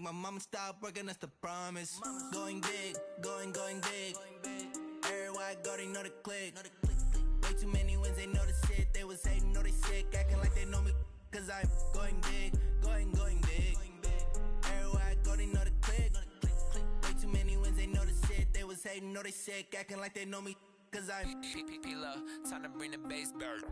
my mama stopped working, that's the promise. Going big, going big. Everywhere I go, they know the click. Way too many wins, they know the shit. They was hating, know they sick, acting like they know me. Cause I'm going big, going big. Everywhere I go, they know the click. Way too many wins, they know the shit. They was hating, know they sick, acting like they know me. Cause I'm P-P-P-Love, time to bring the bass back.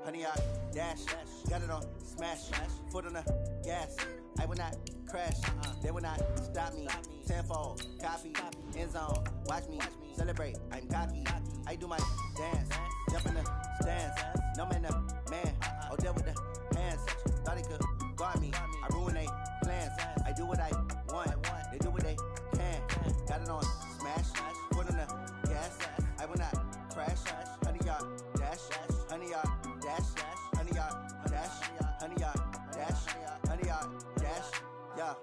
Honey, I dash, got it on, smash, foot on the gas. I will not crash, they will not stop me. Tenfold, copy, end zone, watch me celebrate. I'm cocky, I do my dance, jump in the stands. No man, the man, oh, there with the hands. Thought he could guard me, I ruin they plans. I do what I want, they do what they can. Got it on, smash, foot on the gas. I will not crash, honey, y'all dash, honey, y'all. Honey, yeah.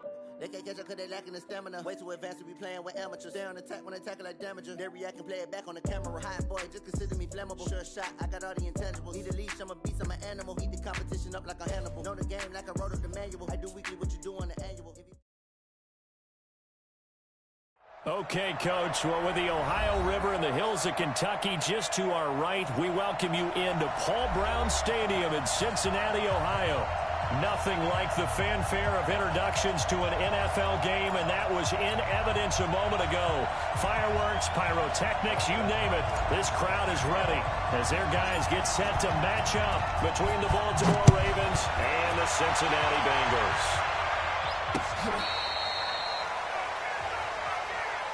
They can't catch up cause they lacking the stamina. Way too advanced to be playing with amateurs. They on attack when they tackle like damager. They react and play it back on the camera. Hot boy, just consider me flammable. Sure shot, I got all the intangibles. Need a leash, I'm a beast, I'm an animal. Heat the competition up like a Hannibal. Know the game like I wrote up the manual. I do weekly what you do on the annual. Okay, Coach. Well, with the Ohio River and the hills of Kentucky just to our right, we welcome you into Paul Brown Stadium in Cincinnati, Ohio. Nothing like the fanfare of introductions to an NFL game, and that was in evidence a moment ago. Fireworks, pyrotechnics, you name it. This crowd is ready as their guys get set to match up between the Baltimore Ravens and the Cincinnati Bengals.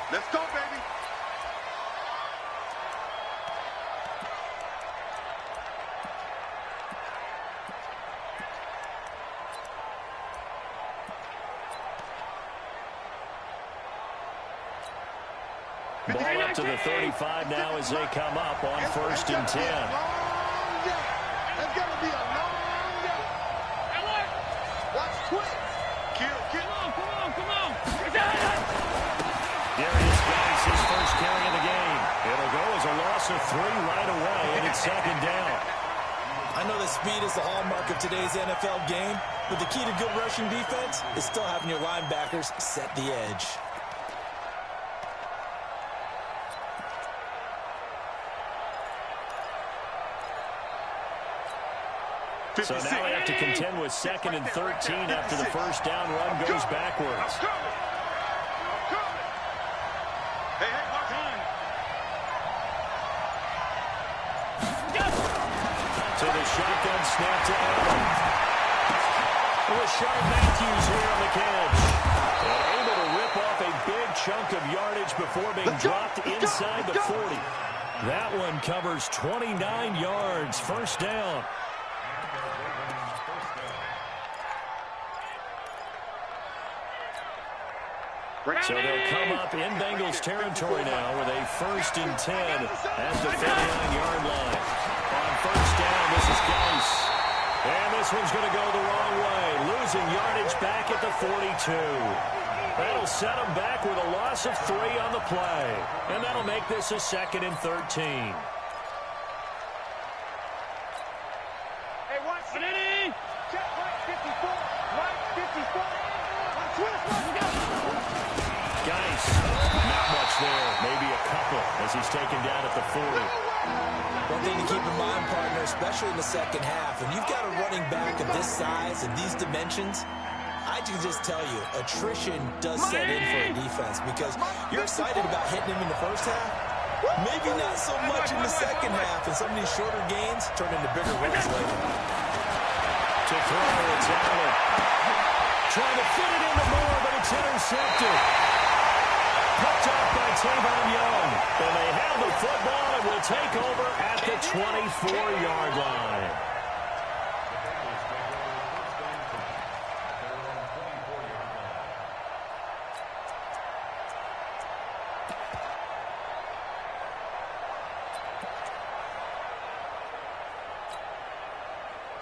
Let's go, baby. Ball up to the 35 now as they come up on 1st and 10. It's going to be a long day. Watch quick. Kill. Come on. Darius Geis, his first carry of the game. It'll go as a loss of 3 right away, and it's 2nd down. I know that speed is the hallmark of today's NFL game, but the key to good rushing defense is still having your linebackers set the edge. So now we have to contend with 2nd and 13 after the first down run goes backwards. To the shotgun snap to Allen. Rashard Matthews here on the catch. And able to rip off a big chunk of yardage before being dropped inside the 40. That one covers 29 yards. 1st down. So they'll come up in Bengals territory now with a 1st and 10 at the 39-yard line. On 1st down, this is Geis. And this one's going to go the wrong way, losing yardage back at the 42. That'll set them back with a loss of 3 on the play. And that'll make this a 2nd and 13. Hey, watch it. Check right 54. Right 54. Geis, not much there. Maybe a couple as he's taken down at the 40. One thing to keep in mind, partner, especially in the second half, when you've got a running back of this size and these dimensions, I can just tell you, attrition does set in for a defense because you're excited about hitting him in the first half. Maybe not so much in the second half, and some of these shorter gains turn into bigger runs later. To throw, it's Allen. Trying to fit it into Moore, but it's intercepted. Picked up by Tavon Young. And they have the football and will take over at the 24-yard line.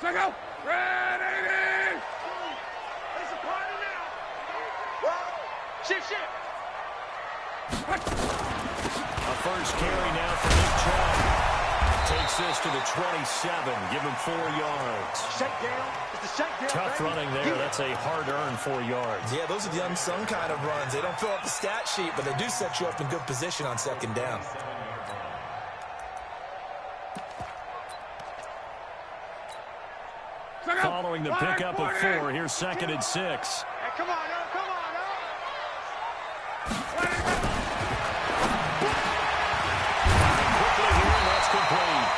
Go! Ready! It's a party now! Whoa! Shift! A first carry now for Nick Chubb. Takes this to the 27. Give him 4 yards. Shakedown. It's the shakedown. Tough baby. running there. That's a hard-earned 4 yards. Yeah, those are the unsung kind of runs. They don't fill up the stat sheet, but they do set you up in good position on second down. Following the pickup of 4, here's 2nd and 6. Hey, come on, come on, Quickly here, and that's complete.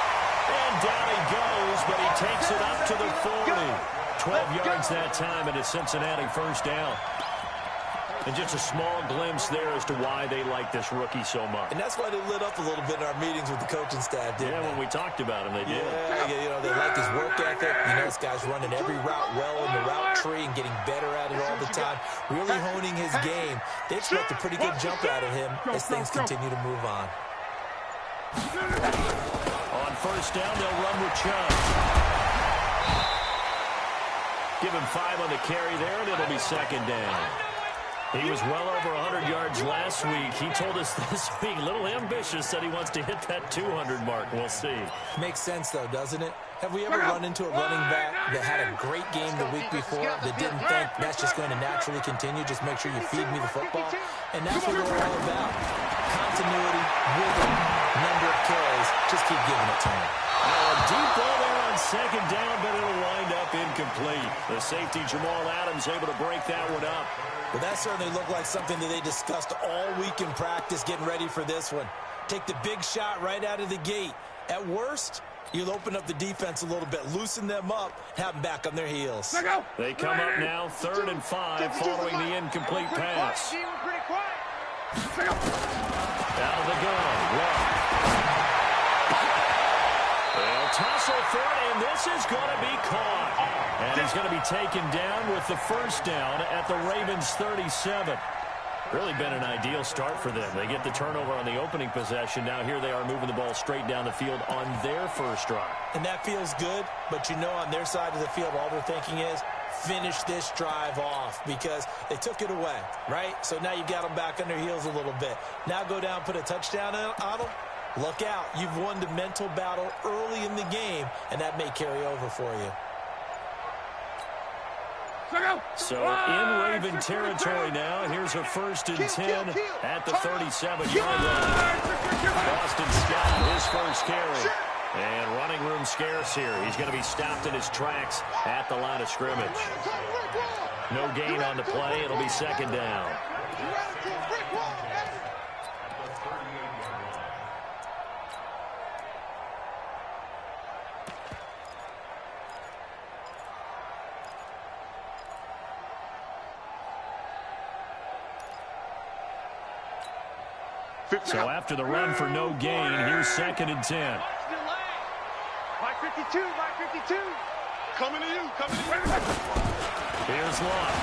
And down he goes, but he takes it up to the 40. 12 yards that time, and a Cincinnati first down. And just a small glimpse there as to why they like this rookie so much. And that's why they lit up a little bit in our meetings with the coaching staff, didn't they? When we talked about him, they did. Yeah, you know, they like his work ethic. You know, this guy's running every route well in the route tree and getting better at it all the time. Really honing his game. They expect a pretty good jump out of him as things continue to move on. On first down, they'll run with Chubb. Give him 5 on the carry there, and it'll be 2nd down. He was well over 100 yards last week. He told us this week, a little ambitious, said he wants to hit that 200 mark. We'll see. Makes sense, though, doesn't it? Have we ever run into a running back that had a great game the week before that didn't think that's just going to naturally continue? Just make sure you feed me the football. And that's what we're all about. Continuity, rhythm, number of carries. Just keep giving it to him. A deep ball there on 2nd down, but it'll wind up incomplete. The safety, Jamal Adams, able to break that one up. Well, that certainly looked like something that they discussed all week in practice getting ready for this one. Take the big shot right out of the gate. At worst, you'll open up the defense a little bit, loosen them up, have them back on their heels. They come up now, 3rd and 5, following the incomplete pass. Out of the gun, left. They'll tussle for it, and this is going to be caught. And he's going to be taken down with the first down at the Ravens' 37. Really been an ideal start for them. They get the turnover on the opening possession. Now here they are moving the ball straight down the field on their first drive. And that feels good, but you know on their side of the field all they're thinking is finish this drive off because they took it away, right? So now you got them back on their heels a little bit. Now go down, put a touchdown on them. Look out. You've won the mental battle early in the game, and that may carry over for you. So in Raven territory now, here's a 1st and 10 at the 37-yard line. Boston Scott, his first carry. And running room scarce here. He's going to be stopped in his tracks at the line of scrimmage. No gain on the play. It'll be 2nd down. So after the run for no gain, here's 2nd and 10. My 52, my 52. Coming to you, coming to you. Here's Love.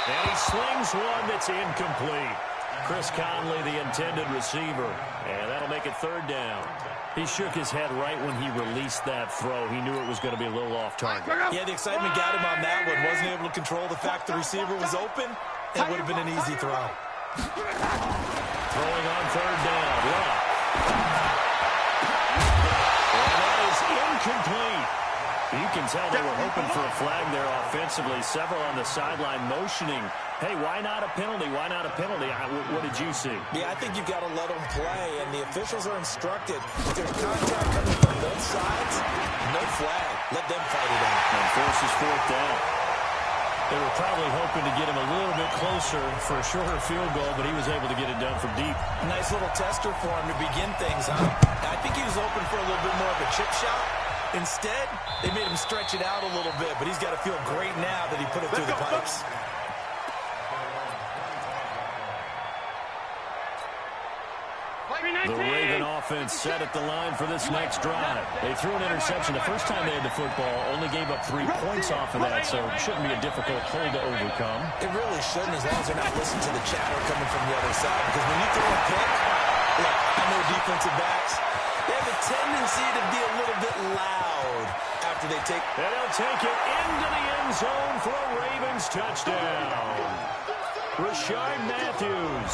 And he slings one that's incomplete. Chris Conley, the intended receiver. And that'll make it 3rd down. He shook his head right when he released that throw. He knew it was going to be a little off target. Yeah, the excitement got him on that one. Wasn't able to control the fact the receiver was open. It would have been an easy throw. Throwing on 3rd down. Love. And that is incomplete. You can tell they were hoping for a flag there offensively. Several on the sideline motioning. Hey, why not a penalty? Why not a penalty? What did you see? Yeah, I think you've got to let them play, and the officials are instructed. If there's contact coming from both sides, no flag. Let them fight it out. And forces 4th down. They were probably hoping to get him a little bit closer for a shorter field goal, but he was able to get it done from deep. Nice little tester for him to begin things, huh? I think he was open for a little bit more of a chip shot, Instead, they made him stretch it out a little bit, but he's got to feel great now that he put it through the pipes. The Raven offense set at the line for this next drive. They threw an interception the first time they had the football, only gave up 3 points off of that, so it shouldn't be a difficult hole to overcome. It really shouldn't, as long as they're not listening to the chatter coming from the other side, because when you throw a pick, look, I know defensive backs, they have a tendency to be a little bit loud after they take. And they'll take it into the end zone for a Ravens touchdown. Rashard Matthews,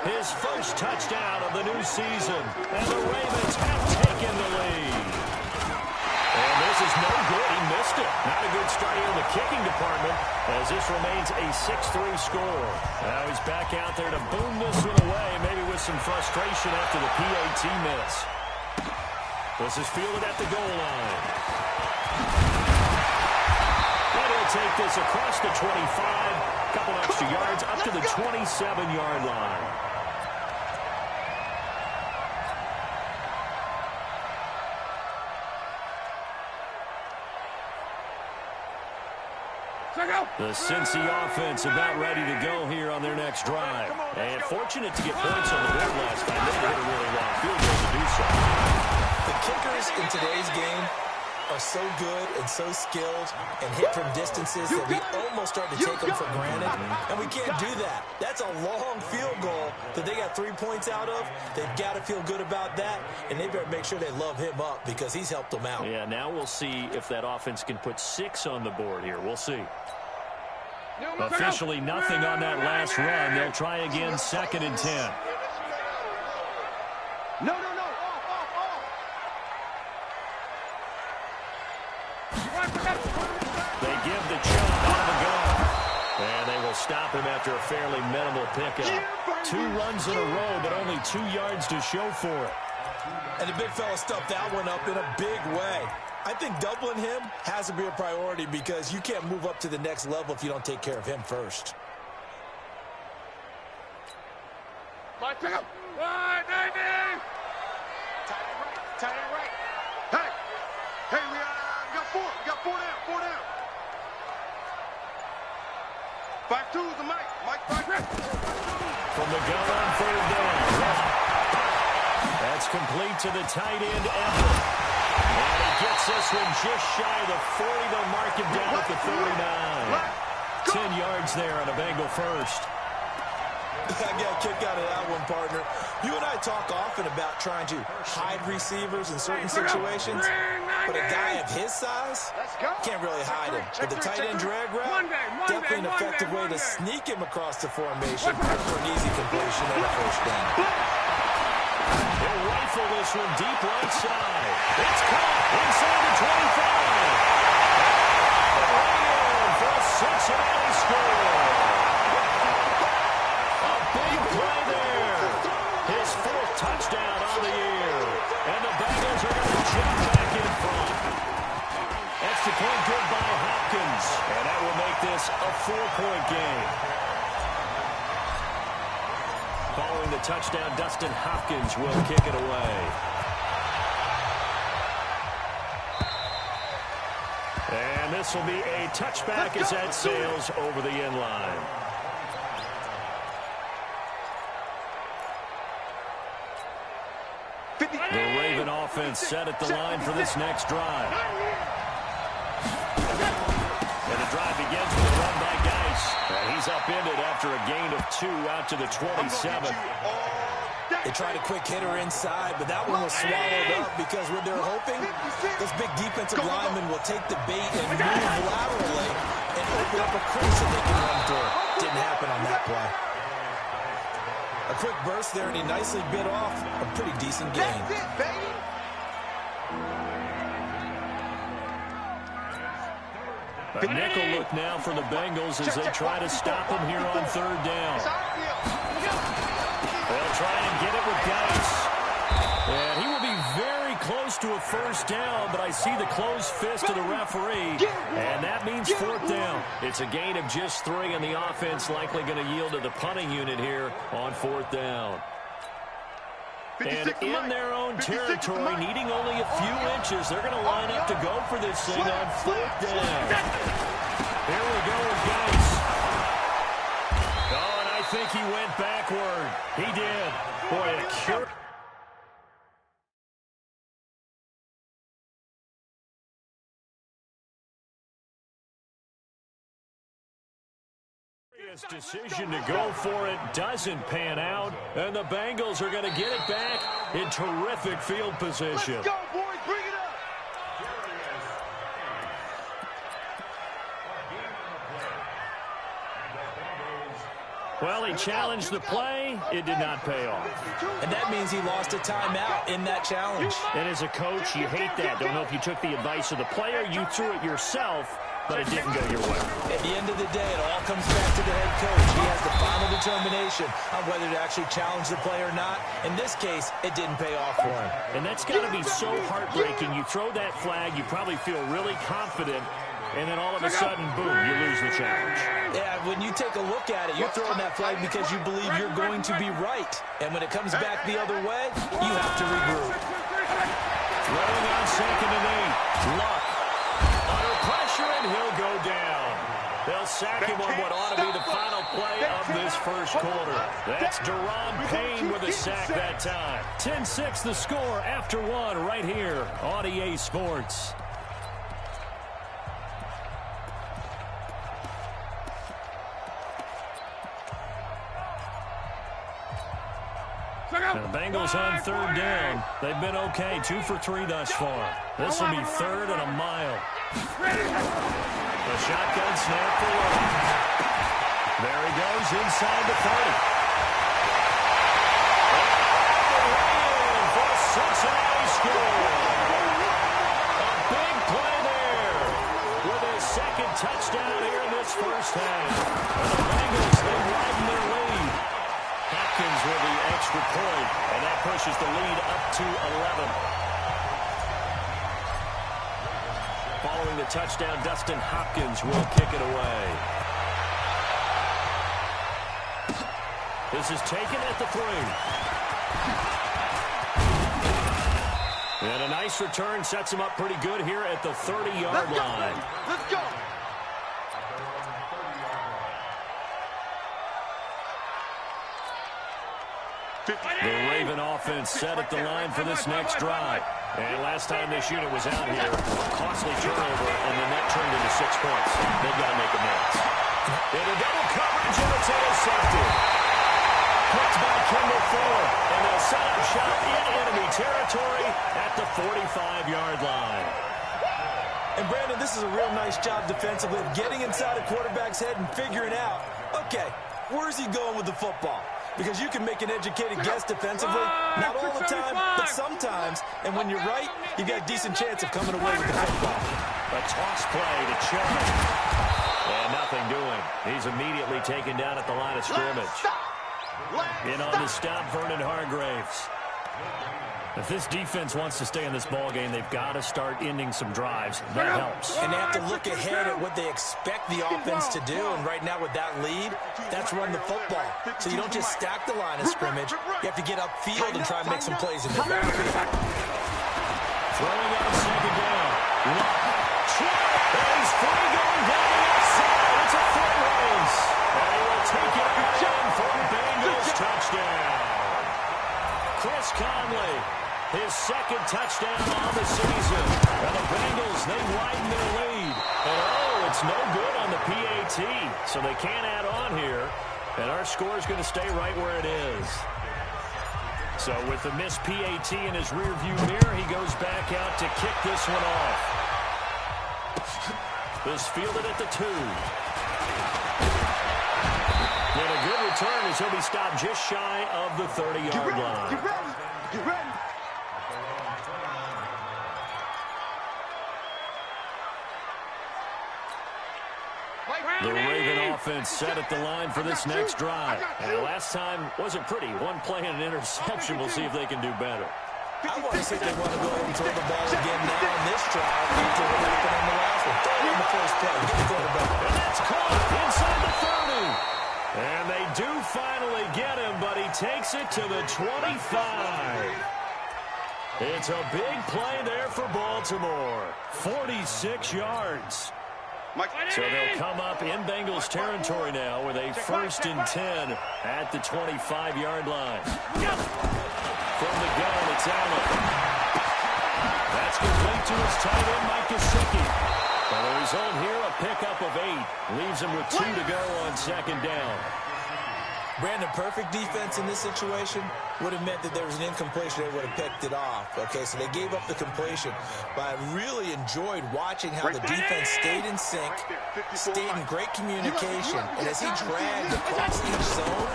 his first touchdown of the new season, and the Ravens have taken the lead. And this is no good. He missed it. Not a good start here in the kicking department, as this remains a 6-3 score. Now he's back out there to boom this one away, maybe with some frustration after the PAT miss. This is fielded at the goal line. And he'll take this across the 25. Couple extra yards up to the 27-yard line. The Cincy offense about ready to go here on their next drive. And fortunate to get points on the board last time. They hit a really long field goal to do so. The kickers in today's game are so good and so skilled and hit from distances that we almost start to take them for granted, and we can't do that. That's a long field goal that they got 3 points out of. They've got to feel good about that, and they better make sure they love him up because he's helped them out. Yeah, now we'll see if that offense can put 6 on the board here. We'll see. Officially nothing on that last run. They'll try again, 2nd and 10. No. They give the chunk on the gun. And they will stop him after a fairly minimal pickup. 2 runs in a row, but only 2 yards to show for it. And the big fella stuffed that one up in a big way. I think doubling him has to be a priority because you can't move up to the next level if you don't take care of him first. Tight end right. Hey, we got 4. We got 4 down. 5-2 is the Mike 5. From the gun on 3rd down. That's complete to the tight end, Everett. And he gets this one just shy of the 40. They'll mark him down at the 39. 10 yards there on a Bengal first. I got a kick out of that one, partner. You and I talk often about trying to hide receivers in certain situations, but a guy of his size can't really hide him. With the tight end drag route, definitely an effective way to sneak him across the formation for an easy completion and a first down. They'll rifle this one deep right side. It's caught inside the 25. Right in for a Cincinnati score. Big play there. His 4th touchdown on the year. And the Bengals are going to jump back in front. Extra point good by Hopkins. And that will make this a 4-point game. Following the touchdown, Dustin Hopkins will kick it away. And this will be a touchback as that sails over the end line. The Raven offense set at the line for this next drive. And the drive begins with a run by Geis. And he's upended after a gain of 2 out to the 27. They tried a quick hitter inside, but that one was swallowed up because when they're hoping, those big defensive linemen will take the bait and move laterally and open up a crease that they can run through. Didn't happen on that play. A quick burst there, and he nicely bit off a pretty decent gain. That's it, baby. A nickel look now for the Bengals as they try to stop him here on 3rd down. They'll try and get it with Geis. And he will be very close to a first down, but I see the closed fist of the referee, and that means 4th down. It's a gain of just 3, and the offense likely going to yield to the punting unit here on 4th down. And in their own territory, needing only a few inches, they're going to line up to go for this thing on 4th down. Here we go with Geis. Oh, and I think he went backward. He did. Boy, a cure. Decision to go for it doesn't pan out, and the Bengals are going to get it back in terrific field position. Let's go, boys. Bring it up. Well, he challenged the play. It did not pay off. And that means he lost a timeout in that challenge. And as a coach, you hate that. Don't know if you took the advice of the player. You threw it yourself, but it didn't go your way. At the end of the day, it all comes back to the head coach. He has the final determination on whether to actually challenge the play or not. In this case, it didn't pay off for him. And that's got to be so heartbreaking. You throw that flag, you probably feel really confident, and then all of a sudden, boom, you lose the challenge. Yeah, when you take a look at it, you're throwing that flag because you believe you're going to be right. And when it comes back the other way, you have to regroup. Throwing on 2nd and 8. Luck. Under pressure, and he'll go down. They'll sack him on what ought to be the final play of this first quarter. That's Deron Payne with a sack that time. 10-6 the score after 1 right here on EA Sports. The Bengals on 3rd down. They've been okay, 2 for 3 thus far. This will be 3rd and a mile. The shotgun snap for Luck. There he goes inside the 30. And for a Cincinnati score. A big play there with his 2nd touchdown here in this first half. And the Bengals, they widen their lead. Hopkins with the extra point, and that pushes the lead up to 11. Following the touchdown, Dustin Hopkins will kick it away. This is taken at the 3. And a nice return sets him up pretty good here at the 30-yard line. Let's go. The Raven offense set at the line for this next drive. And last time this unit was out here, a costly turnover, and then that turned into 6 points. They've got to make amends. Into double coverage, and it's intercepted. Picked by Kendall Fuller, and they'll set up shot in enemy territory at the 45-yard line. And Brandon, this is a real nice job defensively of getting inside a quarterback's head and figuring out, okay, where's he going with the football? Because you can make an educated guess defensively, not all the time, but sometimes. And when you're right, you got a decent chance of coming away with the football. A toss play to Chubb. And nothing doing. He's immediately taken down at the line of scrimmage. In on the stop, Vernon Hargreaves. If this defense wants to stay in this ballgame, they've got to start ending some drives. That helps. And they have to look ahead at what they expect the offense to do. And right now with that lead, that's run the football. So you don't just stack the line of scrimmage. You have to get upfield and try and make some plays in the backfield. Throwing out 2nd down. Luck. He's free going down the outside. It's a foot race. And he will take it again for a Bengals touchdown. Chris Conley, his 2nd touchdown on the season. And the Bengals, they widen their lead. And oh, it's no good on the PAT. So they can't add on here. And our score is going to stay right where it is. So with the missed PAT in his rearview mirror, he goes back out to kick this one off. This fielded at the 2. And a good return as he'll be stopped just shy of the 30-yard line. Get ready. Get ready. The Raven offense set at the line for this next drive. And last time wasn't pretty. One play and an interception. We'll see if they can do better. I want to see if they want to go ahead and throw the ball again now in this drive after what happened on the last one. Throw it in the first play. Get the quarterback. And that's caught inside the 30. And they do finally get him, but he takes it to the 25. It's a big play there for Baltimore. 46 yards. So they'll come up in Bengals territory now with a 1st and 10 at the 25-yard line. From the gun, it's Allen. That's complete to his tight end, Mike Gesicki. And the result here, a pickup of 8. Leaves him with 2 to go on 2nd down. Brandon, perfect defense in this situation would have meant that there was an incompletion. They would have picked it off. Okay, so they gave up the completion. But I really enjoyed watching how the defense stayed in sync, stayed in great communication. And as he dragged across each zone,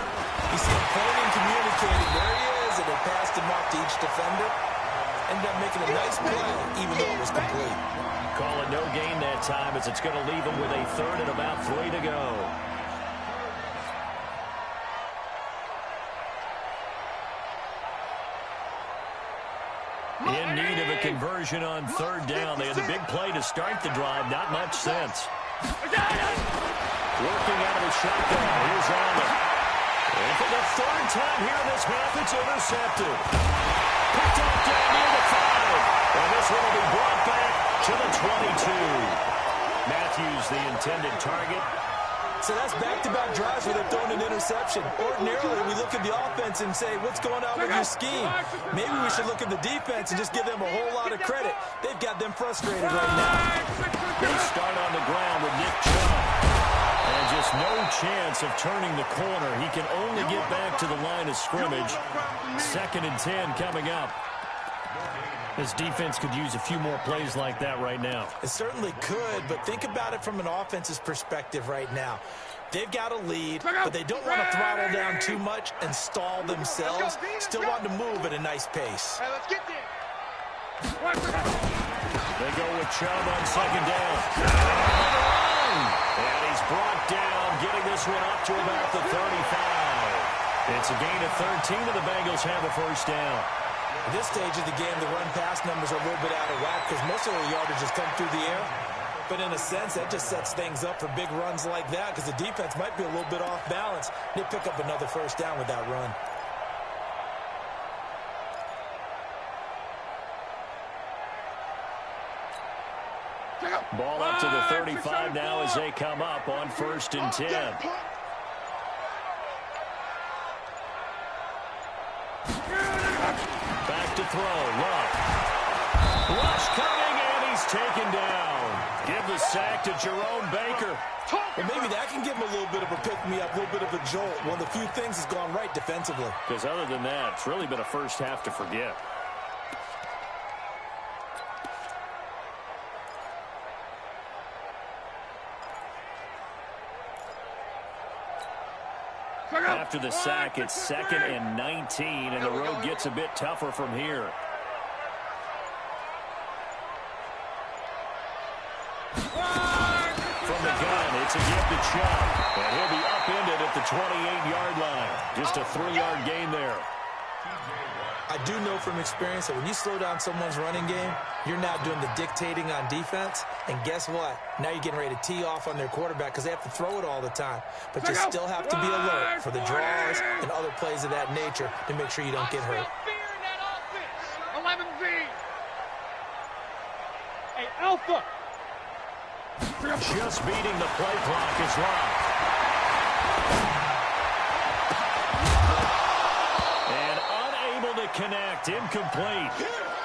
you see him pointing and communicating. There he is, and they passed him off to each defender. Ended up making a nice play, even though it was complete. Call it no gain that time, as it's going to leave him with a 3rd and about 3 to go. In need of a conversion on 3rd down. They had a big play to start the drive. Not much sense. Working out of the shotgun. Here's Allen. And for the 3rd time here in this half, it's intercepted. Picked up down near the 5. And this one will be brought back to the 22. Matthews, the intended target. So that's back-to-back drives where they've thrown an interception. Ordinarily, we look at the offense and say, what's going on with your scheme? Maybe we should look at the defense and just give them a whole lot of credit. They've got them frustrated right now. They start on the ground with Nick Chubb. And just no chance of turning the corner. He can only get back to the line of scrimmage. 2nd and 10 coming up. This defense could use a few more plays like that right now. It certainly could, but think about it from an offense's perspective right now. They've got a lead, but they don't want to throttle down too much and stall themselves. Still want to move at a nice pace. They go with Chubb on 2nd down. And he's brought down, getting this one up to about the 35. It's a gain of 13, and the Bengals have a 1st down. At this stage of the game, the run-pass numbers are a little bit out of whack because most of the yardage has come through the air. But in a sense, that just sets things up for big runs like that because the defense might be a little bit off balance. They pick up another 1st down with that run. Ball up to the 35 now as they come up on 1st and 10. Back to throw. Love. Rush coming, and he's taken down. Give the sack to Jerome Baker. Well, maybe that can give him a little bit of a pick-me-up, a little bit of a jolt. One of the few things has gone right defensively. Because other than that, it's really been a first half to forget. After the sack, it's 2nd and 19, and the road gets a bit tougher from here. From the gun, it's a gift to Chubb, and he'll be upended at the 28-yard line. Just a 3-yard gain there. I do know from experience that when you slow down someone's running game, you're now doing the dictating on defense. And guess what? Now you're getting ready to tee off on their quarterback because they have to throw it all the time. But you still have to be alert for the draws and other plays of that nature to make sure you don't get hurt. 11Z. Hey, Alpha. Just beating the play clock is locked. Connect, incomplete.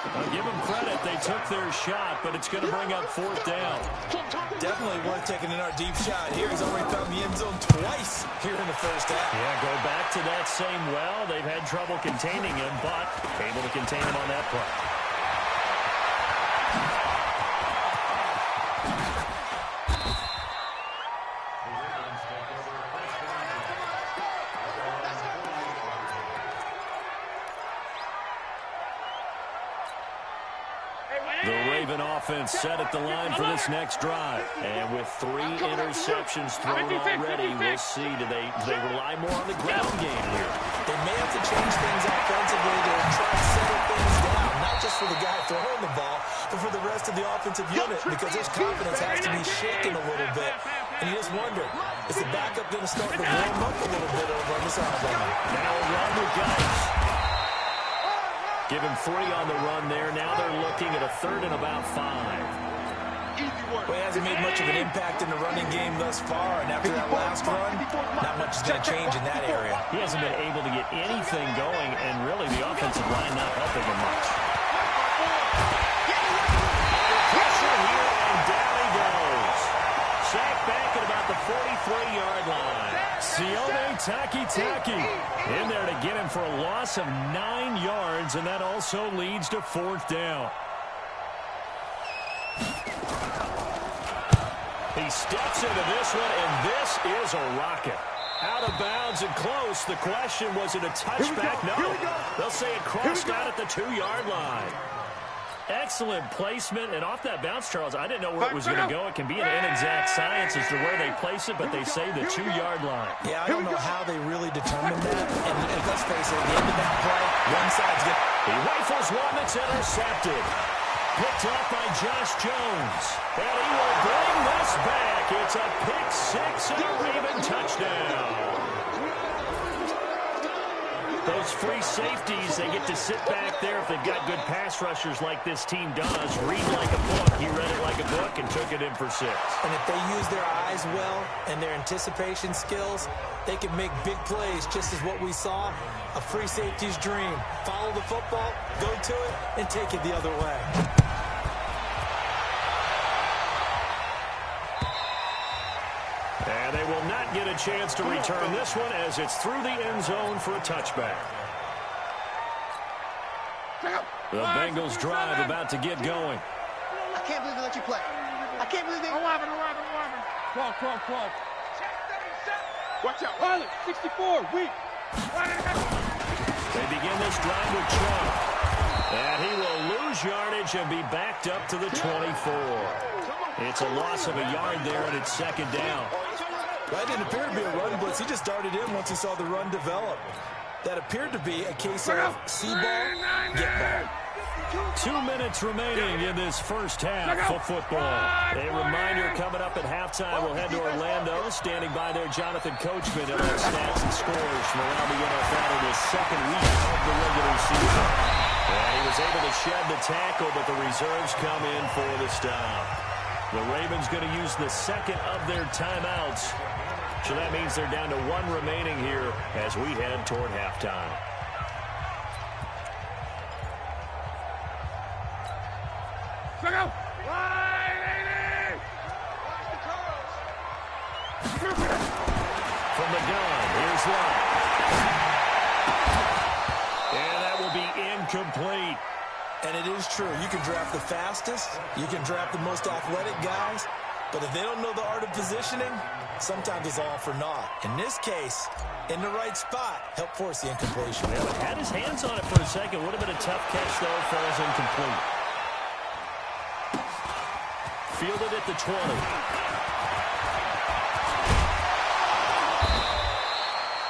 I'll give them credit, they took their shot, but it's going to bring up 4th down. Definitely worth taking another deep shot here. He's already found the end zone twice here in the 1st half. Yeah, go back to that same well. They've had trouble containing him, but able to contain him on that play. Offense set at the line for this next drive. And with 3 interceptions thrown already, we'll see. Do they rely more on the ground game here? They may have to change things offensively to try to settle things down, not just for the guy throwing the ball, but for the rest of the offensive unit, because this confidence has to be shaken a little bit. And you just wonder, Is the backup going to start to warm up a little bit over on the sideline? Now a run with Geis. Give him 3 on the run there. Now they're looking at a 3rd and about 5. Well, he hasn't made much of an impact in the running game thus far, and after that last run, not much is going to change in that area. He hasn't been able to get anything going, and really the offensive line not helping him much. Pressure here, and down he goes. Sacked back at about the 43-yard line. Sione Takitaki in there to get him for a loss of 9 yards, and that also leads to 4th down. He steps into this one, and this is a rocket. Out of bounds and close. The question, was it a touchback? No. They'll say it crossed out at the 2-yard line. Excellent placement, and off that bounce, Charles, I didn't know where it was going to go. It can be an inexact science as to where they place it, but they say the 2-yard line. Yeah, I don't know how they really determined that. And let's face it, at the end of that play, one side's going to... He rifles one that's intercepted. Picked off by Josh Jones. And he will bring this back. It's a pick 6 and a Raven touchdown. Those free safeties, they get to sit back there if they've got good pass rushers like this team does. Read like a book. He read it like a book and took it in for 6. And if they use their eyes well and their anticipation skills, they can make big plays, just as what we saw. A free safety's dream. Follow the football, go to it, and take it the other way. And they will not get a chance to return this one as it's through the end zone for a touchback. The Bengals drive about to get going. I can't believe they let you play. I can't believe they... 12. Watch out. Pilot, 64, weak. They begin this drive with Trump. And he will lose yardage and be backed up to the 24. It's a loss of a yard there, and it's 2nd down. That didn't appear to be a run blitz. He just started in once he saw the run develop. That appeared to be a case of see ball, get ball. 2 minutes remaining in this first half of football. A reminder coming up at halftime. We'll head to Orlando. Standing by there, Jonathan Coachman. He'll have stats and scores from around the NFL in his 2nd week of the regular season. And he was able to shed the tackle, but the reserves come in for the stop. The Ravens going to use the 2nd of their timeouts. So that means they're down to 1 remaining here as we head toward halftime. From the gun, here's one. And that will be incomplete. And it is true. You can draft the fastest. You can draft the most athletic guys. But if they don't know the art of positioning, sometimes it's all for naught. In this case, in the right spot, help force the incompletion. Yeah, but had his hands on it for a second. Would have been a tough catch, though. Falls incomplete. Fielded at the 20.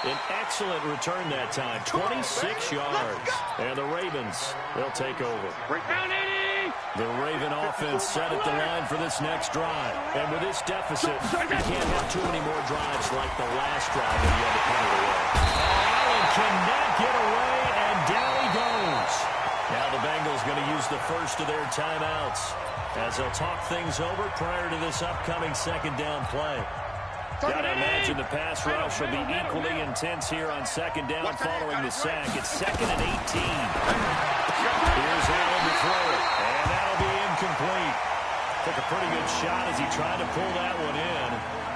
An excellent return that time. 26 yards. And the Ravens, they'll take over. The Raven offense set at the line for this next drive. And with this deficit, you can't have too many more drives like the last drive that you had to punt it away. Allen cannot get away, and down he goes. Now the Bengals going to use the first of their timeouts as they'll talk things over prior to this upcoming 2nd down play. Got to imagine the pass rush will be equally intense here on 2nd down following the sack. It's 2nd and 18. Here's Allen to throw it, and that'll be incomplete. Took a pretty good shot as he tried to pull that one in.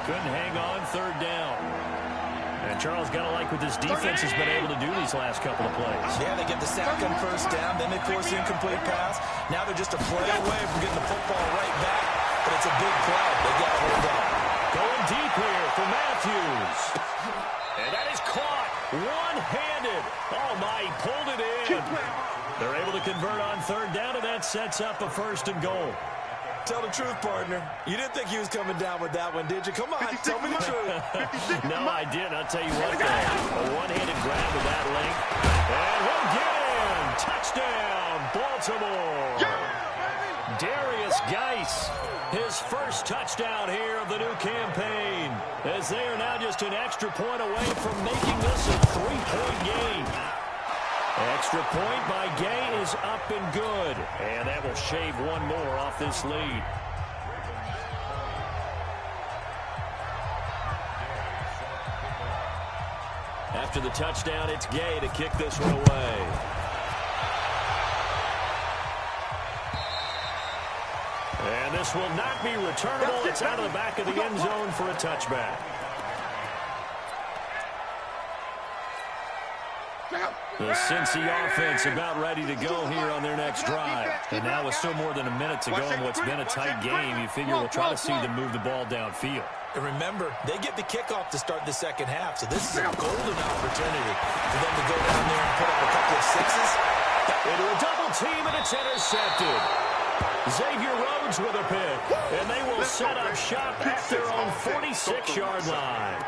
Couldn't hang on 3rd down. And Charles, got to like what this defense has been able to do these last couple of plays. Yeah, they get the sack on 1st down, then they force the incomplete pass. Now they're just a play away from getting the football right back. But it's a big play. They got to hold on. Going deep here for Matthews. And that is caught one-handed. Oh, my, he pulled it in. They're able to convert on 3rd down, and that sets up a 1st and goal. Tell the truth, partner. You didn't think he was coming down with that one, did you? Come on, tell me the truth. No, I didn't. I'll tell you what, though. A one-handed grab with that length. And he'll get in. Touchdown, Baltimore. Darius Geis, his first touchdown here of the new campaign, as they are now just an extra point away from making this a 3-point game. Extra point by Gay is up and good, and that will shave one more off this lead. After the touchdown, it's Gay to kick this one away. And this will not be returnable. It's out of the back of the end zone for a touchback. The Cincy offense about ready to go here on their next drive. And now with still more than a minute to go in what's been a tight game, you figure we'll try to see them move the ball downfield. And remember, they get the kickoff to start the second half, so this is a golden opportunity for them to go down there and put up a couple of sixes. Into a double team, and it's intercepted. Xavier Rhodes with a pick, and they will set up shop at their own 46-yard line.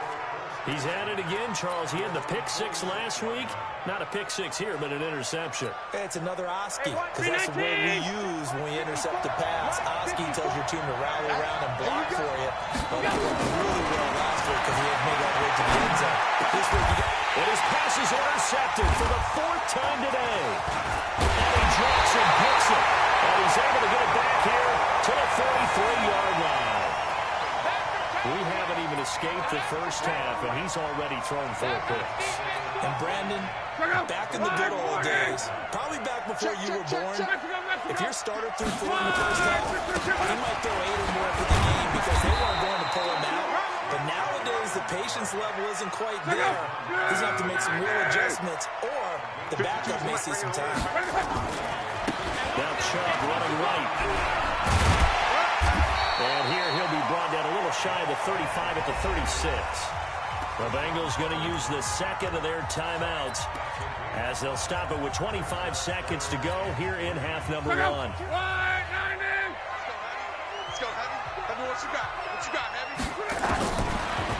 He's at it again, Charles. He had the pick six last week. Not a pick six here, but an interception. It's another Oski, because that's the word we use when we intercept a pass. Oski tells your team to rally around and block for you. But he worked really well last week because he had made that way to the end zone. This week, and his pass is intercepted for the 4th time today. And he drops and picks it. And he's able to get it back here to the 43-yard line. We haven't even escaped the first half, and he's already thrown 4 picks. And Brandon, back in the good old days, probably back before you were born, if your starter threw 4 in the first half, he might throw 8 or more for the game because they weren't going to pull him out. But nowadays, the patience level isn't quite there. He's going to have to make some real adjustments, or the backup may see some time. Now Chubb running right. And here he'll be brought down a little shy of the 35 at the 36. The Bengals going to use the second of their timeouts as they'll stop it with 25 seconds to go here in half number 1. Let's go, Heavy. Heavy, what you got? What you got, Heavy?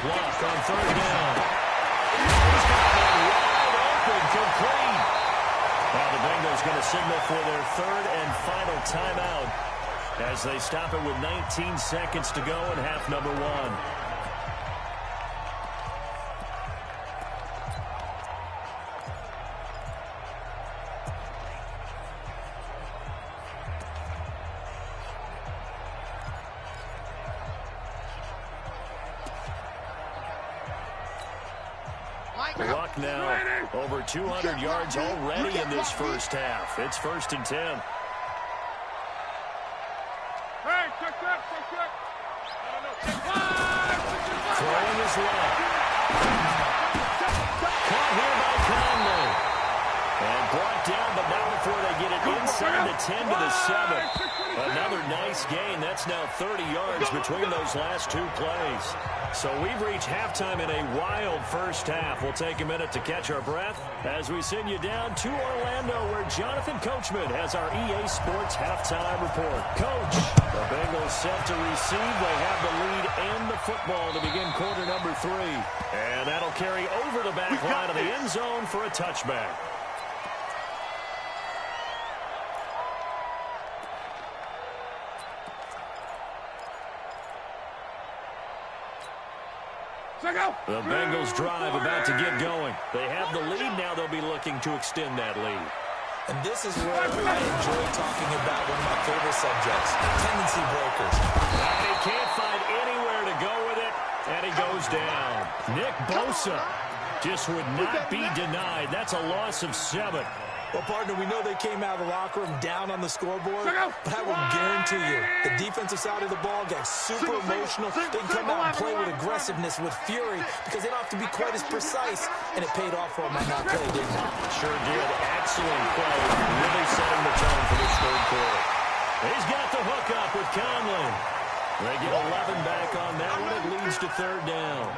Block on 3rd down. He's got it wide open, complete. Now the Bengals going to signal for their 3rd and final timeout as they stop it with 19 seconds to go in half number 1. Luck now over 200 yards already in this first half. It's 1st and 10. Throwing his left. Caught here by Conley. And brought down, but not before they get it inside the 10 to the 7. Another nice gain. That's now 30 yards between those last 2 plays. So we've reached halftime in a wild first half. We'll take a minute to catch our breath as we send you down to Orlando, where Jonathan Coachman has our EA Sports halftime report. Coach, the Bengals set to receive. They have the lead and the football to begin quarter number 3. And that'll carry over the back line of the end zone for a touchback. The Bengals drive about to get going. They have the lead. Now they'll be looking to extend that lead. And this is where I enjoy talking about one of my favorite subjects, tendency breakers. And he can't find anywhere to go with it, and he goes down. Nick Bosa just would not be denied. That's a loss of 7. Well, partner, we know they came out of the locker room down on the scoreboard, but I will guarantee you the defensive side of the ball got super emotional. They can come out and play with aggressiveness, with fury, because they don't have to be quite as precise, and it paid off for them on that play, didn't it? Sure did. Excellent play, really setting the tone for this 3rd quarter. He's got the hook up with Conley. They get 11 back on that one. It leads to 3rd down.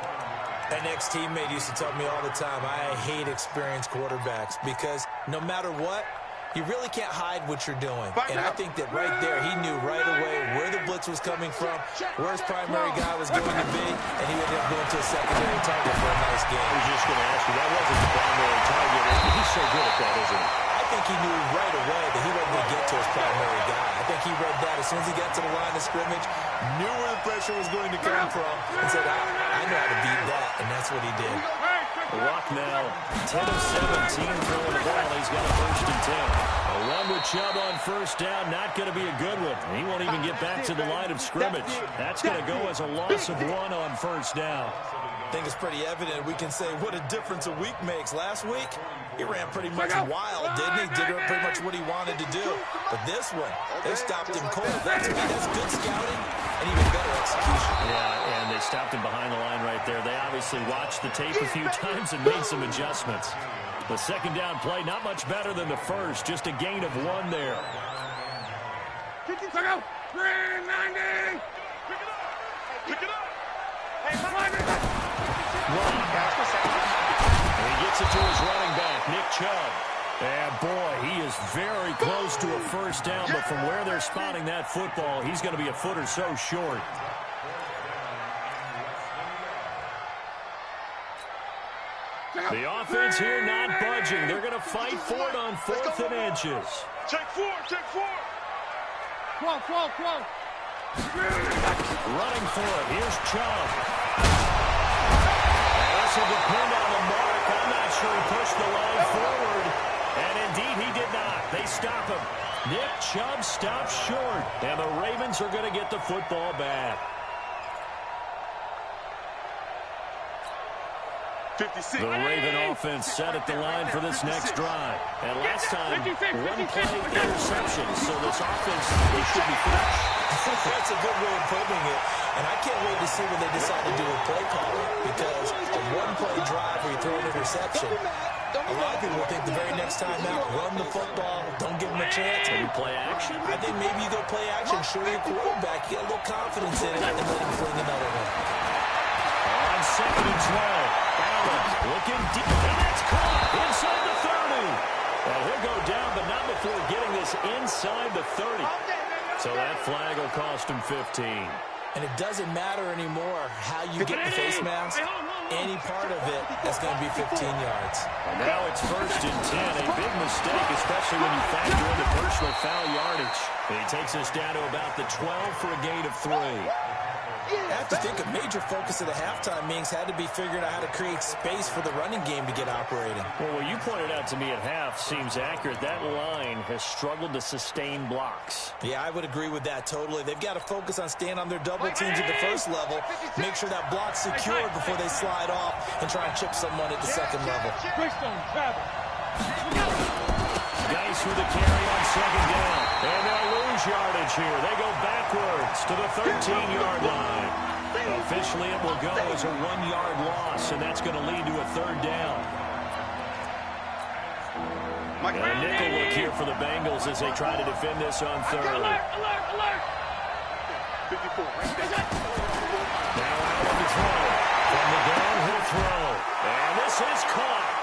An ex-teammate used to tell me all the time, I hate experienced quarterbacks because no matter what, you really can't hide what you're doing. And I think that right there, he knew right away where the blitz was coming from, where his primary guy was going to be, and he ended up going to a secondary target for a nice game. I was just going to ask you, that wasn't the primary target. He's so good at that, isn't he? I think he knew right away that he wasn't going to get to his primary guy. I think he read that as soon as he got to the line of scrimmage, knew where the pressure was going to come from, and said, I know how to beat that, and that's what he did. Luck now, 10 of 17 throwing the ball. He's got a 1st and 10. A run with Chubb on 1st down, not going to be a good one. He won't even get back to the line of scrimmage. That's going to go as a loss of 1 on 1st down. I think it's pretty evident. We can say what a difference a week makes. Last week, he ran pretty much wild, didn't he? Did pretty much what he wanted to do. But this one, they stopped him cold. That's good scouting and even better execution. Yeah, and they stopped him behind the line right there. They obviously watched the tape a few times and made some adjustments. The 2nd down play, not much better than the 1st. Just a gain of 1 there. Pick it up. 390. Pick it up. Hey, come on. And he gets it to his running back, Nick Chubb. And boy, he is very close to a 1st down, but from where they're spotting that football, he's going to be a foot or so short. The offense here not budging. They're going to fight for it on 4th and inches. Take 4. Whoa. Running for it. Here's Chubb. This will depend on the mark. I'm not sure he pushed the line forward. And indeed, he did not. They stop him. Nick Chubb stops short. And the Ravens are going to get the football back. 56. The Raven offense set at the line for this next drive. And last time, 1-play interception. So this offense, they should be fresh. That's a good way of putting it. And I can't wait to see what they decide to do with play calling. Because a 1-play drive where you throw an interception, a lot of people will think the very next time out, run the football, don't give them a chance. Maybe play action? I think maybe you go play action, show your quarterback, get a little confidence in it, and let him fling another one. On 2nd and 12. Allen looking deep, and that's caught inside the 30. Well, he'll go down, but not before getting this inside the 30. So that flag will cost him 15. And it doesn't matter anymore how you get the face mask. Any part of it is going to be 15 yards. And now it's 1st and 10. A big mistake, especially when you factor in the personal foul yardage. And he takes us down to about the 12 for a gain of 3. I have to think a major focus of the halftime meetings had to be figuring out how to create space for the running game to get operating. Well, what you pointed out to me at half seems accurate. That line has struggled to sustain blocks. Yeah, I would agree with that totally. They've got to focus on staying on their double teams at the 1st level, make sure that block's secured before they slide off and try and chip someone at the 2nd level. Guys with the carry on 2nd down. And they'll lose yardage here. They go backwards to the 13-yard line. Officially, it will go as a 1-yard loss, and that's going to lead to a 3rd down. And a nickel look here for the Bengals as they try to defend this on 3rd. Alert! 54. Now Allen to throw. From the downhill throw. And this is caught.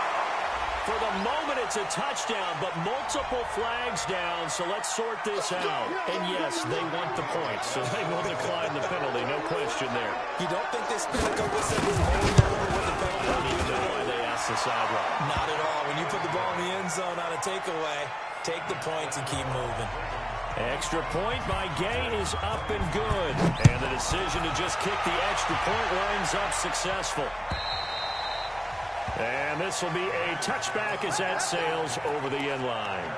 For the moment, it's a touchdown, but multiple flags down, so let's sort this out. And yes, they want the points, so they will decline the penalty, no question there. You don't think this Pinnacle whistle was rolling over with the penalty? I don't even know why they asked the sideline. Not at all. When you put the ball in the end zone on a takeaway, take the points and keep moving. Extra point by Gay is up and good. And the decision to just kick the extra point winds up successful. And this will be a touchback as that sails over the end line.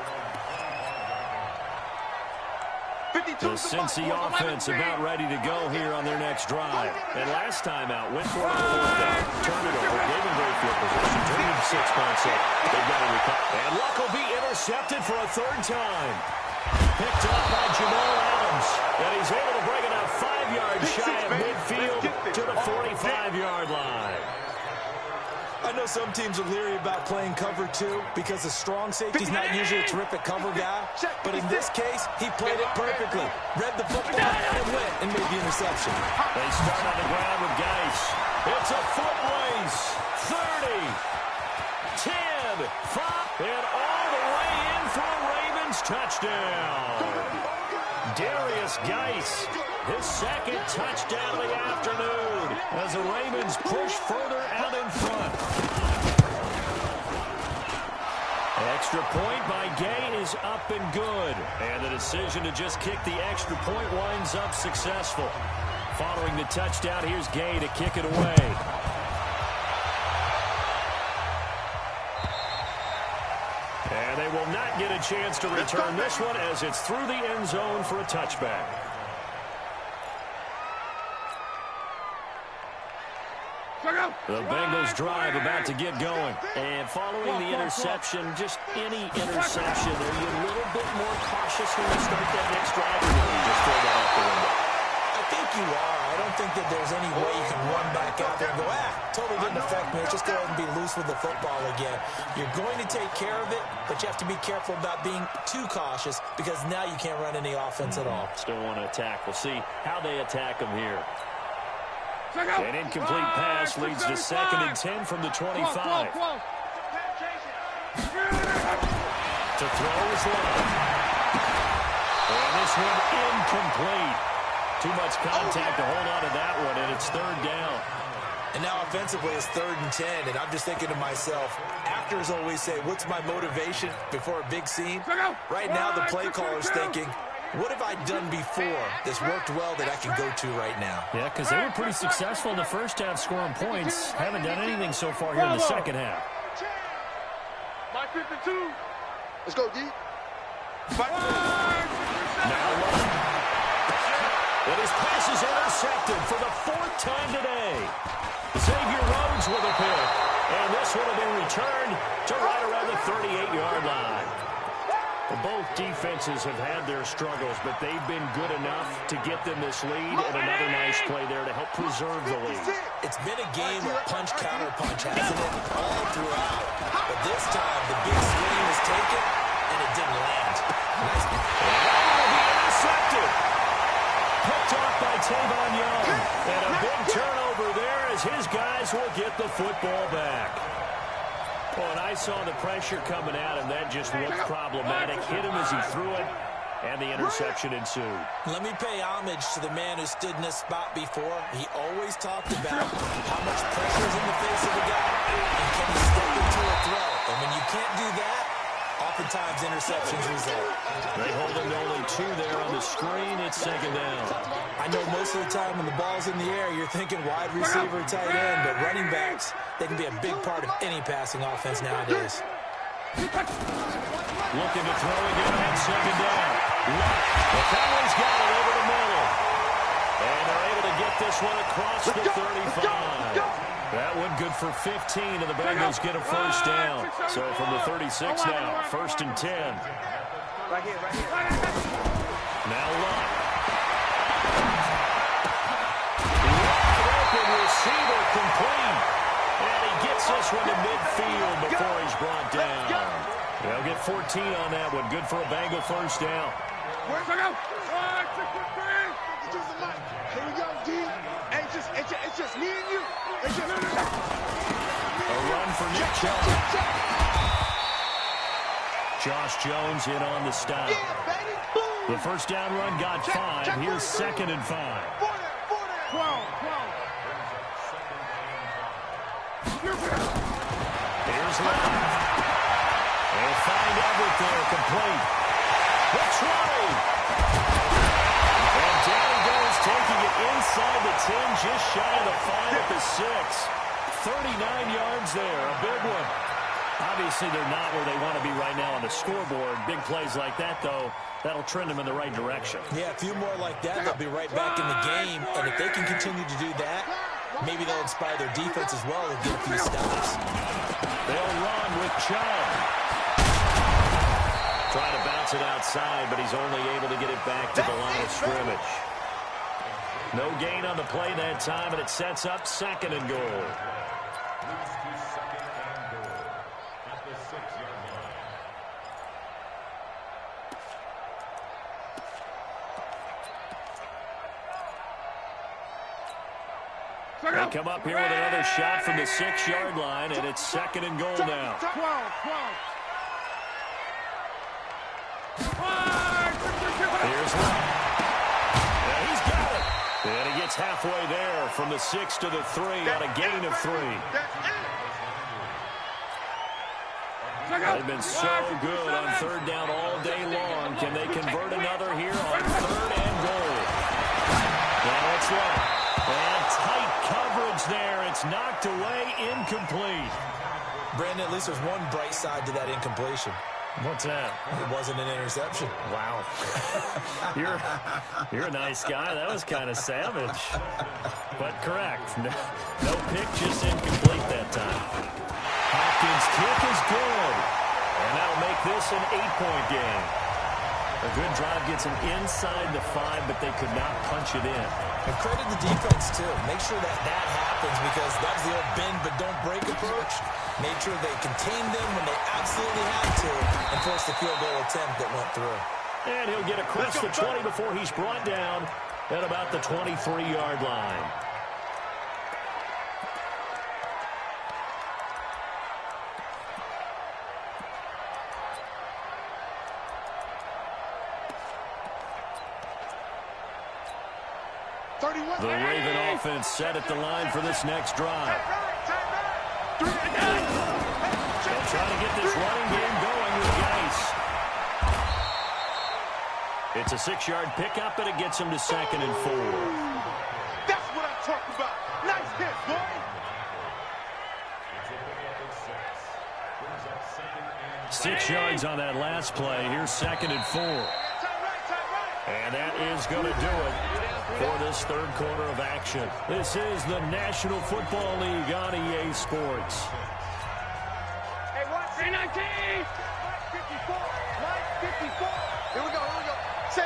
The Cincy offense about ready to go here on their next drive. And last time out, went for it on 4th down. Turned it over, gave him great field position, turned it 6 points up. They've got to recover. And Luck will be intercepted for a 3rd time. Picked up by Jamal Adams. And he's able to bring it out 5 yards shy of midfield to the 45-yard line. I know some teams are leery about playing cover 2 because the strong safety's not usually a terrific cover guy. But in this case, he played it perfectly. Read the football and went and made the interception. They start on the ground with Geis. It's a foot race. 30, 10, 5, and all the way in for a Ravens touchdown. Darius Geis, his 2nd touchdown of the afternoon as the Ravens push further out in front. extra point by Gay is up and good. And the decision to just kick the extra point winds up successful. Following the touchdown, here's Gay to kick it away. And they will not get a chance to return this one as it's through the end zone for a touchback. The Bengals drive about to get going. And following the interception, just any interception, are you a little bit more cautious when you start that next drive, or will you just throw that out the window? I think you are. I don't think that there's any way you can run back out there and go, totally didn't affect me. Let's just go ahead and be loose with the football again. You're going to take care of it, but you have to be careful about being too cautious because now you can't run any offense at all. Still want to attack. We'll see how they attack them here. An incomplete pass leads to 2nd and 10 from the 25. To throw is Love. And this one incomplete. Too much contact to hold on to that one, and it's 3rd down. And now offensively it's 3rd and 10, and I'm just thinking to myself, actors always say, what's my motivation before a big scene? Right now the play caller's thinking, what have I done before that's worked well that I can go to right now? Yeah, because they were pretty successful in the first half scoring points. Haven't done anything so far here in the second half. My 52. Let's go, D. Now Love. And his pass is intercepted for the 4th time today. Xavier Rhodes with a pick. And this one will be returned to right around the 38-yard line. Well, both defenses have had their struggles, but they've been good enough to get them this lead, and another nice play there to help preserve the lead. It's been a game of punch-counter-punch, hasn't it? All throughout. But this time, the big swing was taken, and it didn't land. Nice. Oh, he intercepted. Picked off by Tavon Young. And a big turnover there as his guys will get the football back. Oh, and I saw the pressure coming at him. That just looked problematic. Hit him as he threw it, and the interception ensued. Let me pay homage to the man who stood in this spot before. He always talked about how much pressure is in the face of a guy, and can he step into a throw. And when you can't do that, oftentimes interceptions result. They hold him to only 2 there on the screen. It's 2nd down. I know most of the time when the ball's in the air, you're thinking wide receiver, tight end, but running backs, they can be a big part of any passing offense nowadays. Looking to throw again on 2nd down. The Cowboys got it over the middle. And they're able to get this one across the 35. That one good for 15, and the Bengals get a 1st down. So from the 36 now, 1st and 10. Right here. Now Love. Wide open receiver complete. And he gets this one to midfield before he's brought down. They'll get 14 on that one. Good for a Bengal 1st down. Here we go, D. It's just me and you. A run for Nick Chubb. Josh Jones in on the stop. The 1st down run got 5. Here's 2nd and 5. Here's Love. They find Everett there, complete. The try. And down he goes, taking it inside the 10, just shy of the 5 at the 6. 39 yards there, a big one. Obviously, they're not where they want to be right now on the scoreboard. Big plays like that, though, that'll trend them in the right direction. Yeah, a few more like that, they'll be right back in the game. And if they can continue to do that, maybe they'll inspire their defense as well and get a few stops. They'll run with Chubb. Trying to bounce it outside, but he's only able to get it back to the line of scrimmage. No gain on the play that time, and it sets up 2nd and goal. They come up here with another shot from the 6-yard line, and it's 2nd and goal now. Here's Love. And he's got it. And he gets halfway there from the 6 to the 3 on a gain of 3. They've been so good on third down all day long. Can they convert another here on third and goal? Now it's low. And tight coverage there. It's knocked away, incomplete. Brandon, at least there's one bright side to that incompletion. What's that? It wasn't an interception. Wow. You're a nice guy. That was kind of savage. But correct. No pick, just incomplete that time. Hopkins' kick is good. And that'll make this an 8-point game. A good drive gets them inside the 5, but they could not punch it in. And credit the defense, too. Make sure that happens because that's the old bend but don't break approach. Made sure they contained them when they absolutely had to and forced the field goal attempt that went through. And he'll get across the 20 before he's brought down at about the 23-yard line. The Raven offense set at the line for this next drive. They'll try to get this running game going with Geis. It's a 6-yard pickup, and it gets him to 2nd and 4. That's what I'm talking about. Nice hit, boy. 6 yards on that last play. Here's 2nd and 4. And that is going to do it for this third quarter of action. This is the National Football League on EA Sports. Hey, watch 319. 54. 54. Here we go. Save.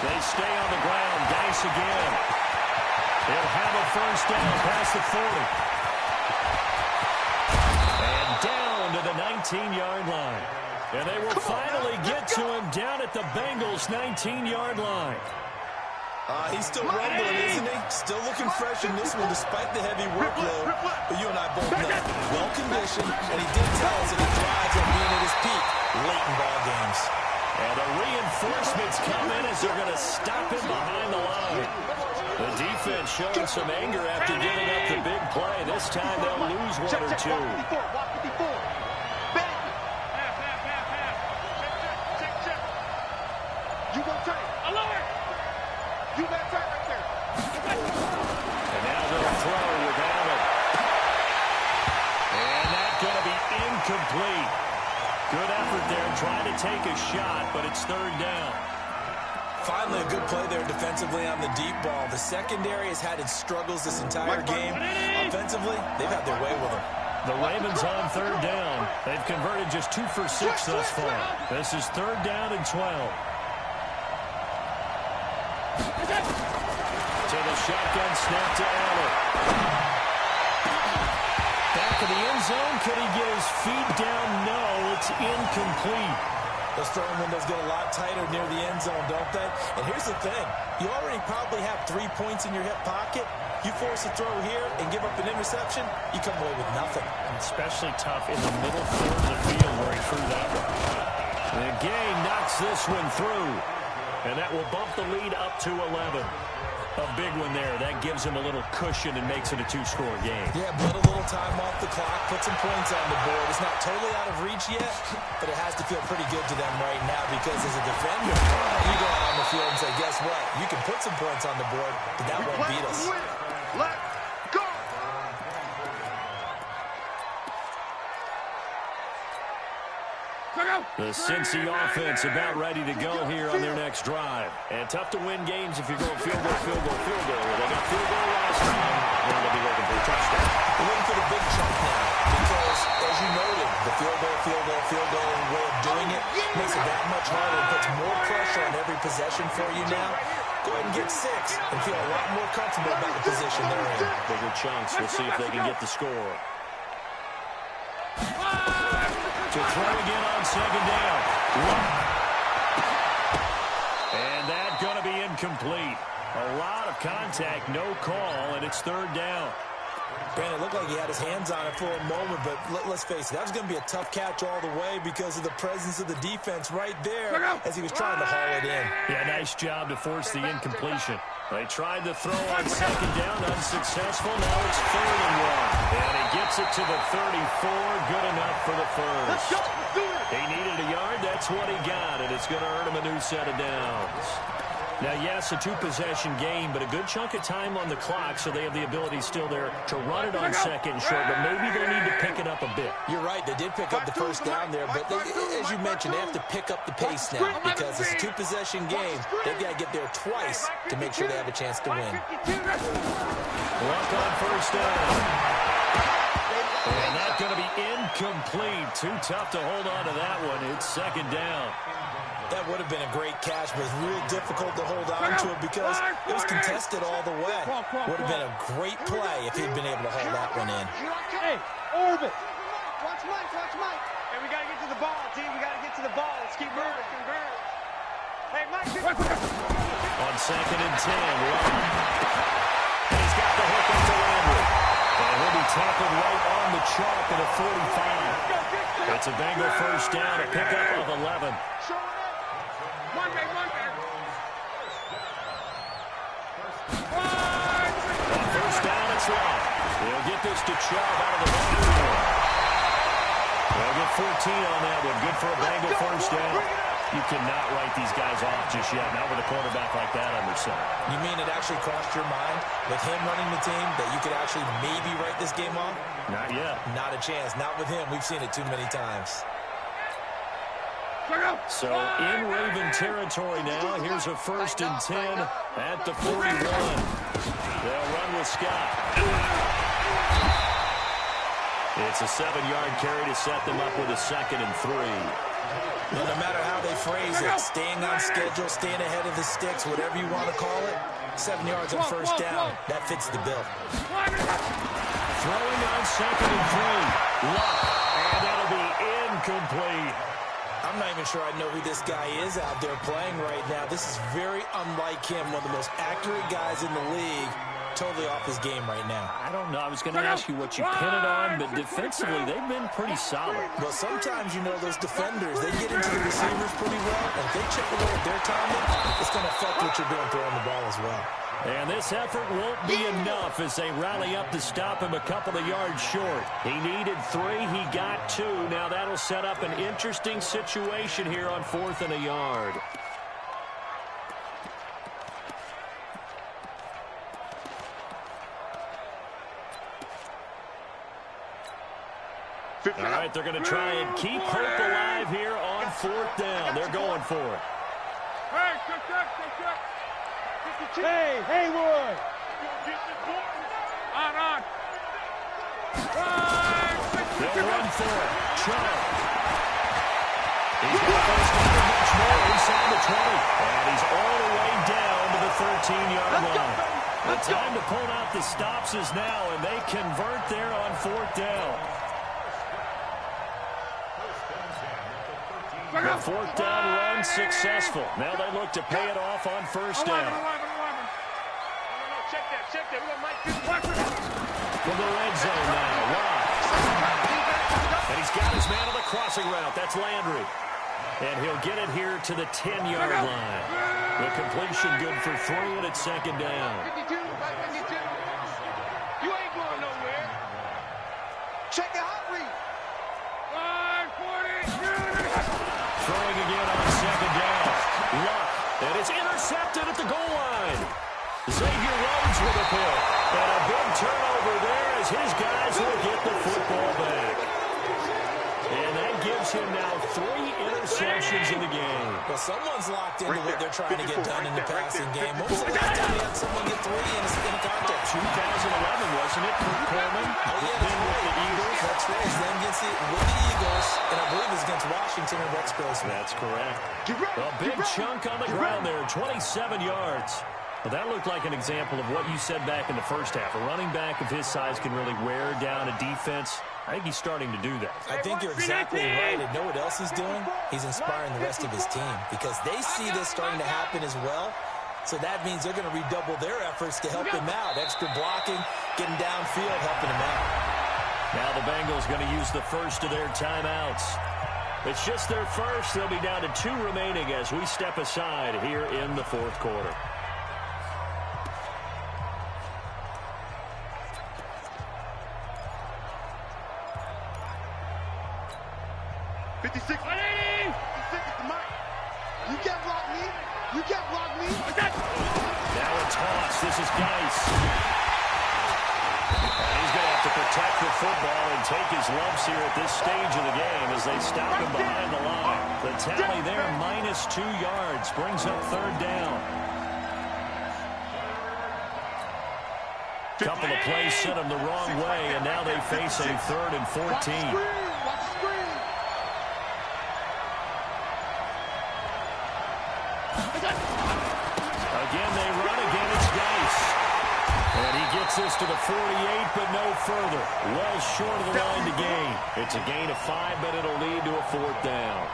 They stay on the ground. Geis again. They'll have a first down past the 40. And down to the 19-yard line. And they will finally get to him down at the Bengals' 19-yard line. He's still rumbling, isn't he? Still looking fresh in this one despite the heavy workload. But you and I both know, well-conditioned, and he did tell us that he thrives on being at his peak late in ball games. And the reinforcements come in as they're going to stop him behind the line. The defense showing some anger after giving up the big play. This time they'll lose one or two. You gonna take? Alert! You got time right there. And now they'll throw without it. And that's going to be incomplete. Good effort there trying to take a shot, but it's third down. Finally, a good play there defensively on the deep ball. The secondary has had its struggles this entire game. Offensively, they've had their way with them. The Ravens on third down. They've converted just 2 for 6 thus far. This is third down and 12. To the shotgun snap to Allen. Back of the end zone. Could he get his feet down? No, it's incomplete. Those throwing windows get a lot tighter near the end zone, don't they? And here's the thing. You already probably have 3 points in your hip pocket. You force a throw here and give up an interception, you come away with nothing. And especially tough in the middle third of the field where he threw that one. And Gay knocks this one through. And that will bump the lead up to 11. A big one there. That gives him a little cushion and makes it a 2-score game. Yeah, but a little time off the clock, put some points on the board. It's not totally out of reach yet, but it has to feel pretty good to them right now because as a defender, you go out on the field and say, guess what? You can put some points on the board, but that won't beat us. Let's go! The Cincy offense about ready to go here on their next drive. And tough to win games if you're going field goal. They got field goal last time. Now they'll be looking for a touchdown. We're looking for the big chunk now because, as you noted, the field goal way of doing it makes it that much harder and puts more pressure on every possession for you now. Go ahead and get 6 and feel a lot more comfortable about the position they're in. Bigger chunks. We'll see if they can get the score. To throw again on second down. And that's going to be incomplete. A lot of contact, no call, and it's third down. Brandon, it looked like he had his hands on it for a moment, but let's face it, that was going to be a tough catch all the way because of the presence of the defense right there as he was trying to haul it in. Yeah, nice job to force the incompletion. They tried to throw on second down, unsuccessful. Now it's 3rd and 1. And he gets it to the 34. Good enough for the first. He needed a yard. That's what he got, and it's going to earn him a new set of downs. Now, yes, a 2-possession game, but a good chunk of time on the clock, so they have the ability still there to run it on second and short, but maybe they need to pick it up a bit. You're right. They did pick up the first down there, but as you mentioned, they have to pick up the pace now because it's a 2-possession game. They've got to get there twice to make sure they have a chance to win. Luck on first down. And that's going to be incomplete. Too tough to hold on to that one. It's second down. That would have been a great catch, but it's real difficult to hold on to it because it was contested all the way. Would have been a great play if he'd been able to hold that one in. Hey, Orbit. Watch Mike, watch Mike. Hey, we got to get to the ball, team. We got to get to the ball. Let's keep moving. Hey, Mike. On second and 10. He's got the hook into Landry. And he'll be tackled right on the chalk at a 45. It's a Bengal first down, a pickup of 11. One man. On first down, it's Lott. They'll get this to Chubb out of the backfield. They'll get 14 on that one. Good for a Bengal first down. You cannot write these guys off just yet, not with a quarterback like that under center. You mean it actually crossed your mind with him running the team that you could actually maybe write this game off? Not yet. Not a chance. Not with him. We've seen it too many times. So in Raven territory now. Here's a 1st and 10 at the 41. They'll run with Scott. It's a 7-yard carry to set them up with a 2nd and 3. Well, no matter how they phrase it, staying on schedule, staying ahead of the sticks, whatever you want to call it, 7 yards on first down, that fits the bill. Throwing on 2nd and 3. Luck, and that'll be incomplete. I'm not even sure I know who this guy is out there playing right now. This is very unlike him, one of the most accurate guys in the league. Totally off his game right now. I don't know. I was going to ask you what you pin it on, but defensively, they've been pretty solid. Well, sometimes, you know, those defenders, they get into the receivers pretty well, and if they chip away at their timing, it's going to affect what you're doing throwing the ball as well. And this effort won't be enough as they rally up to stop him a couple of yards short. He needed 3. He got 2. Now that'll set up an interesting situation here on 4th and a yard. All right, they're going to try and keep hope alive here on 4th down. They're going for it. Hey, Haywood. On. They'll run for it. Chubb. He's got those numbers much more inside the 20. And he's all the way down to the 13-yard line. The time to pull out the stops is now, and they convert there on 4th down. The 4th down run successful. Now they look to pay it off on first down. Check that. From the red zone now. And he's got his man on the crossing route. That's Landry. And he'll get it here to the 10-yard line. The completion good for 3, and it's 2nd down. 52. You ain't going nowhere. Check the hot read. 540. Throwing again on 2nd down. Luck. And it's intercepted at the goal line. Xavier Rhodes with a pick. And a big turnover there as his guys will get the football back. And that gives him now 3 interceptions in the game. Well, someone's locked into what they're trying to get done in the passing game. When was the last time you had someone get 3 in a contest? 2011, wasn't it? Kurt Coleman. Oh, yeah, Then with the Eagles. That's right. Then against with the Eagles, and I believe it's against Washington and Rex Grossman. That's correct. A big chunk on the ground there, 27 yards. Well, that looked like an example of what you said back in the first half. A running back of his size can really wear down a defense. I think he's starting to do that. I think you're exactly right. And know what else he's doing? He's inspiring the rest of his team because they see this starting to happen as well. So that means they're going to redouble their efforts to help him out. Extra blocking, getting downfield, helping him out. Now the Bengals going to use the first of their timeouts. It's just their first. They'll be down to 2 remaining as we step aside here in the 4th quarter. 56. 56 is the mic. You can't block me. You can't block me. Now a toss. This is Geis. And he's going to have to protect the football and take his lumps here at this stage of the game as they stop him behind the line. The tally there, -2 yards, brings up 3rd down. Couple of plays sent them the wrong way, and now they face a 3rd and 14. Watch the screen. Again, they run. Again, it's Geis. And he gets this to the 48, but no further. Well short of the line to gain. It's a gain of 5, but it'll lead to a 4th down.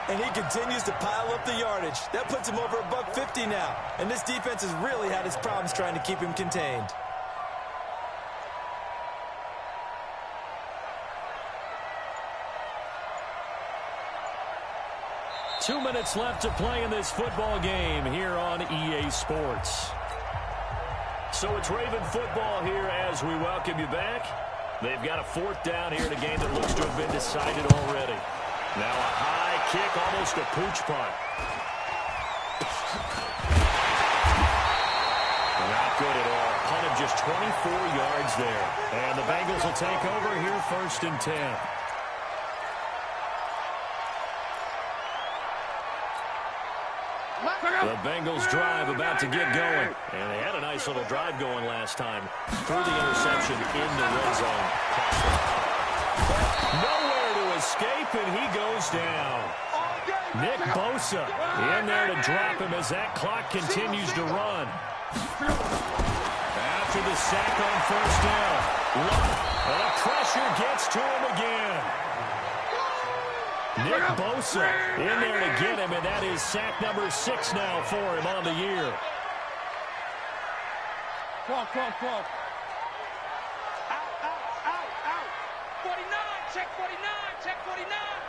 And he continues to pile up the yardage. That puts him over $150 now. And this defense has really had its problems trying to keep him contained. Two minutes left to play in this football game here on EA Sports. So it's Raven football here as we welcome you back. They've got a 4th down here in a game that looks to have been decided already. Now a high kick, almost a pooch punt. Not good at all. Punt of just 24 yards there. And the Bengals will take over here 1st and 10. The Bengals drive about to get going. And they had a nice little drive going last time. Through the interception in the red zone. Nowhere to escape, and he goes down. Nick Bosa in there to drop him as that clock continues to run. After the sack on 1st down. And the pressure gets to him again. Nick Bosa in there to get him, and that is sack number 6 now for him on the year. Out. 49, check 49, check 49.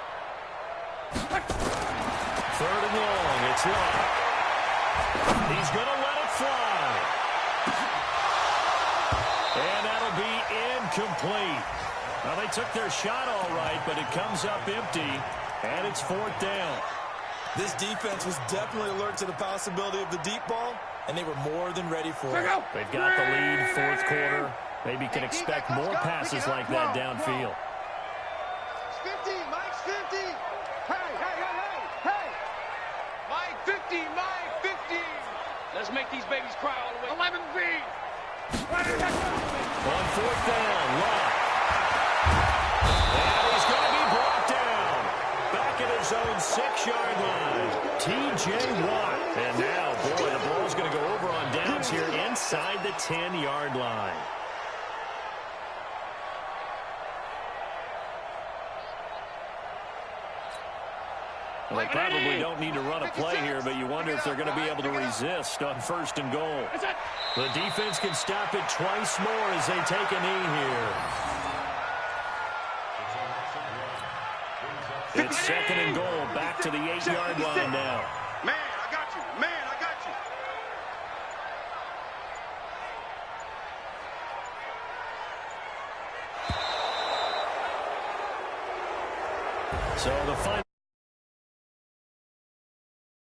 3rd and long, it's Love. He's going to let it fly. And that'll be incomplete. Well, they took their shot all right, but it comes up empty, and it's 4th down. This defense was definitely alert to the possibility of the deep ball, and they were more than ready for it. They've got the lead, 4th quarter. Maybe can expect more passes like that downfield. 50, Mike's 50. Hey. Mike 50, Mike 50. Let's make these babies cry all the way. 11 feet. On 4th down, Love. And he's going to be brought down. Back at his own 6-yard line. T.J. Watt. And now, boy, the ball's going to go over on downs here inside the 10-yard line. Well, they probably don't need to run a play here, but you wonder if they're going to be able to resist on 1st and goal. The defense can stop it twice more as they take a knee here. It's 2nd and goal, back to the 8-yard line now. Man, I got you. So the final